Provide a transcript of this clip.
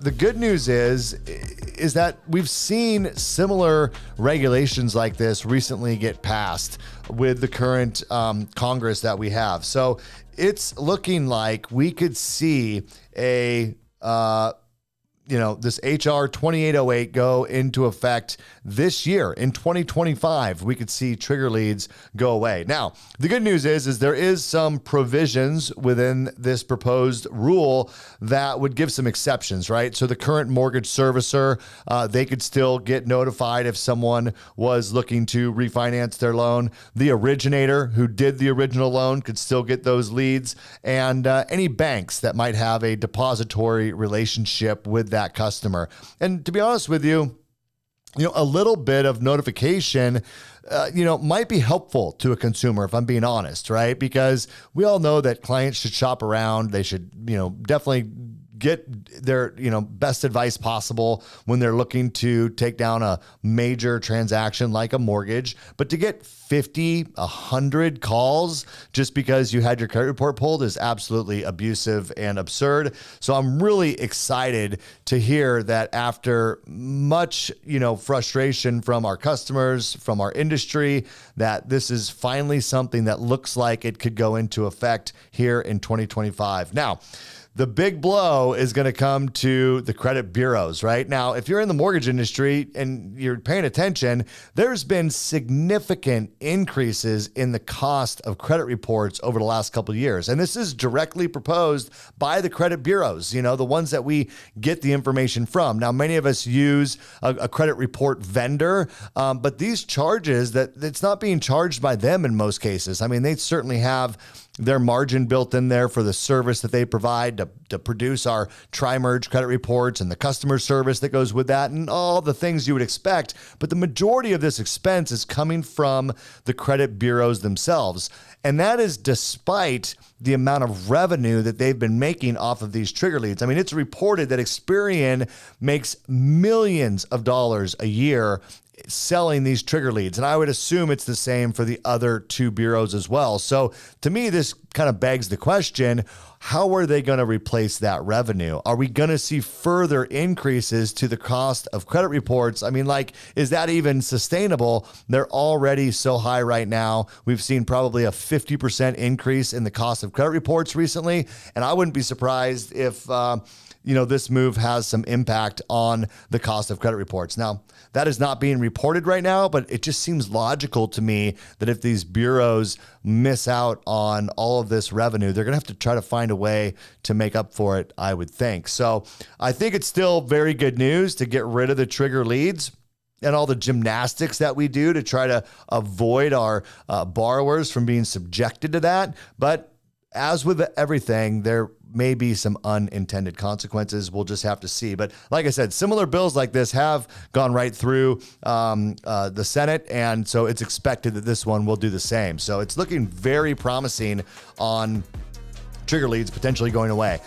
the good news is that we've seen similar regulations like this recently get passed with the current Congress that we have. So it's looking like we could see this HR 2808 go into effect this year in 2025. We could see trigger leads go away. Now, the good news is there is some provisions within this proposed rule that would give some exceptions, right? So the current mortgage servicer, they could still get notified if someone was looking to refinance their loan. The originator who did the original loan could still get those leads, and any banks that might have a depository relationship with that customer. And to be honest with you, a little bit of notification, might be helpful to a consumer, if I'm being honest, right? Because we all know that clients should shop around. They should, definitely get their, best advice possible when they're looking to take down a major transaction like a mortgage. But to get 50, 100 calls just because you had your credit report pulled is absolutely abusive and absurd. So I'm really excited to hear that after much, frustration from our customers, from our industry, that this is finally something that looks like it could go into effect here in 2025. Now, the big blow is going to come to the credit bureaus, right? Now, if you're in the mortgage industry and you're paying attention, there's been significant increases in the cost of credit reports over the last couple of years. And this is directly proposed by the credit bureaus, the ones that we get the information from. Now, many of us use a credit report vendor, but these charges, that it's not being charged by them in most cases. I mean, they certainly have their margin built in there for the service that they provide to produce our tri-merge credit reports and the customer service that goes with that and all the things you would expect. But the majority of this expense is coming from the credit bureaus themselves. And that is despite the amount of revenue that they've been making off of these trigger leads. I mean, it's reported that Experian makes millions of dollars a year selling these trigger leads. And I would assume it's the same for the other two bureaus as well. So to me, this kind of begs the question, how are they going to replace that revenue? Are we going to see further increases to the cost of credit reports? I mean, is that even sustainable? They're already so high right now. We've seen probably a 50% increase in the cost of credit reports recently. And I wouldn't be surprised if, this move has some impact on the cost of credit reports. Now, that is not being reported right now, but it just seems logical to me that if these bureaus miss out on all of this revenue, they're going to have to try to find a way to make up for it, I would think. So I think it's still very good news to get rid of the trigger leads and all the gymnastics that we do to try to avoid our borrowers from being subjected to that. But as with everything, there may be some unintended consequences. We'll just have to see. But like I said, similar bills like this have gone right through the Senate. And so it's expected that this one will do the same. So it's looking very promising on trigger leads potentially going away.